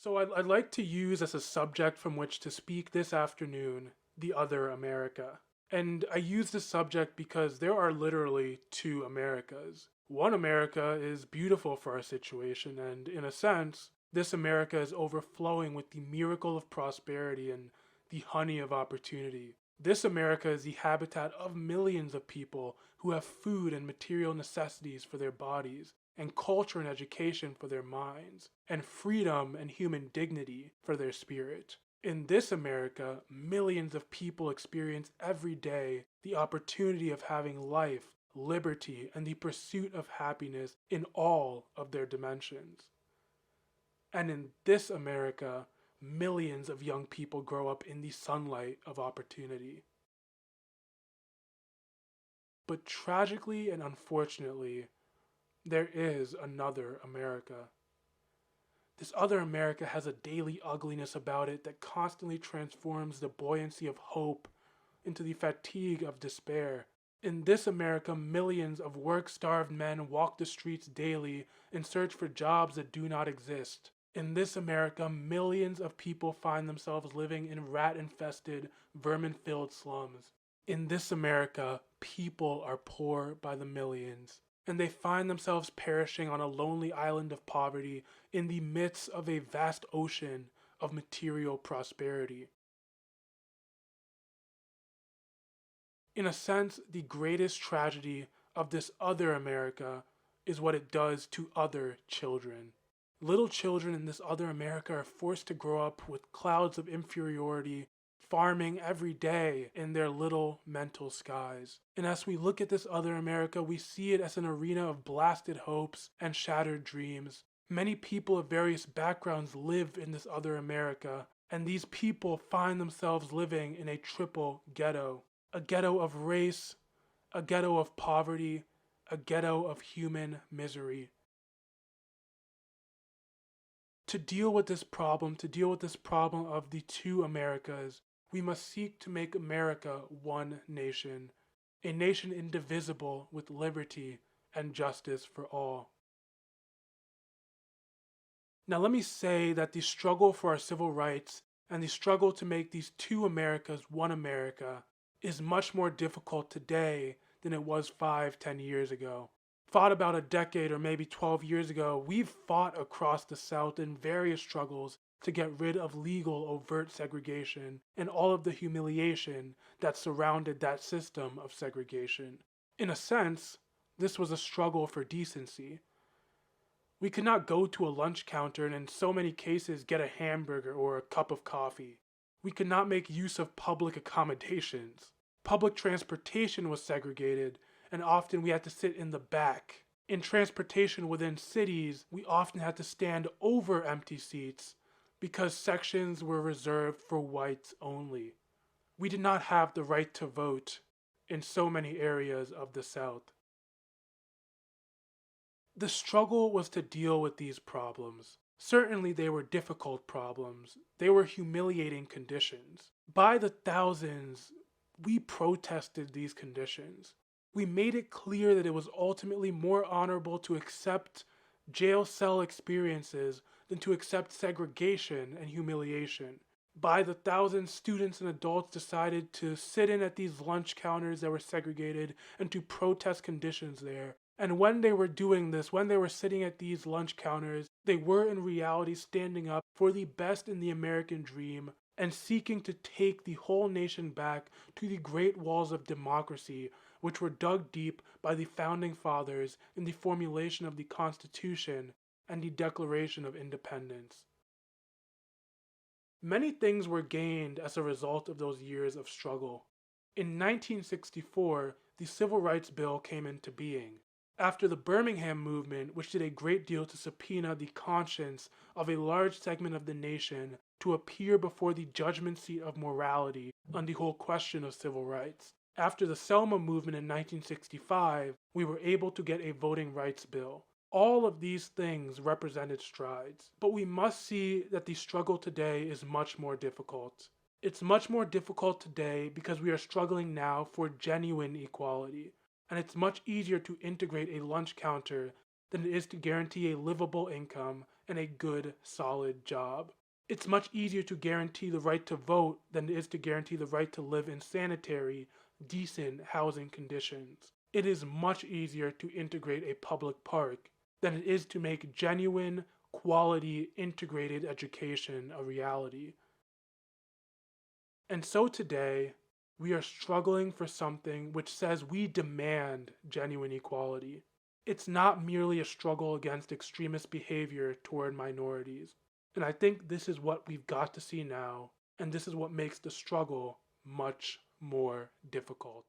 So I'd like to use as a subject from which to speak this afternoon, the other America. And I use this subject because there are literally two Americas. One America is beautiful for our situation, and in a sense, this America is overflowing with the miracle of prosperity and the honey of opportunity. This America is the habitat of millions of people who have food and material necessities for their bodies, and culture and education for their minds, and freedom and human dignity for their spirit. In this America, millions of people experience every day the opportunity of having life, liberty, and the pursuit of happiness in all of their dimensions. And in this America, millions of young people grow up in the sunlight of opportunity. But tragically and unfortunately, there is another America. This other America has a daily ugliness about it that constantly transforms the buoyancy of hope into the fatigue of despair. In this America, millions of work-starved men walk the streets daily in search for jobs that do not exist. In this America, millions of people find themselves living in rat-infested, vermin-filled slums. In this America, people are poor by the millions, and they find themselves perishing on a lonely island of poverty in the midst of a vast ocean of material prosperity. In a sense, the greatest tragedy of this other America is what it does to other children. Little children in this other America are forced to grow up with clouds of inferiority, farming every day in their little mental skies. And as we look at this other America, we see it as an arena of blasted hopes and shattered dreams. Many people of various backgrounds live in this other America, and these people find themselves living in a triple ghetto. A ghetto of race, a ghetto of poverty, a ghetto of human misery. To deal with this problem of the two Americas, we must seek to make America one nation, a nation indivisible with liberty and justice for all. Now let me say that the struggle for our civil rights and the struggle to make these two Americas one America is much more difficult today than it was 5, 10 years ago. Fought about a decade or maybe 12 years ago, we've fought across the South in various struggles to get rid of legal overt segregation and all of the humiliation that surrounded that system of segregation. In a sense, this was a struggle for decency. We could not go to a lunch counter and in so many cases get a hamburger or a cup of coffee. We could not make use of public accommodations. Public transportation was segregated, and often we had to sit in the back. In transportation within cities, we often had to stand over empty seats because sections were reserved for whites only. We did not have the right to vote in so many areas of the South. The struggle was to deal with these problems. Certainly they were difficult problems. They were humiliating conditions. By the thousands, we protested these conditions. We made it clear that it was ultimately more honorable to accept jail cell experiences than to accept segregation and humiliation. By the thousands, students and adults decided to sit in at these lunch counters that were segregated and to protest conditions there. And when they were doing this, when they were sitting at these lunch counters, they were in reality standing up for the best in the American dream and seeking to take the whole nation back to the great walls of democracy, which were dug deep by the founding fathers in the formulation of the Constitution and the Declaration of Independence. Many things were gained as a result of those years of struggle. In 1964, the Civil Rights Bill came into being. After the Birmingham movement, which did a great deal to subpoena the conscience of a large segment of the nation to appear before the judgment seat of morality on the whole question of civil rights. After the Selma movement in 1965, we were able to get a voting rights bill. All of these things represented strides, but we must see that the struggle today is much more difficult. It's much more difficult today because we are struggling now for genuine equality, and it's much easier to integrate a lunch counter than it is to guarantee a livable income and a good, solid job. It's much easier to guarantee the right to vote than it is to guarantee the right to live in sanitary, decent housing conditions. It is much easier to integrate a public park than it is to make genuine, quality, integrated education a reality. And so today, we are struggling for something which says we demand genuine equality. It's not merely a struggle against extremist behavior toward minorities. And I think this is what we've got to see now, and this is what makes the struggle much more difficult.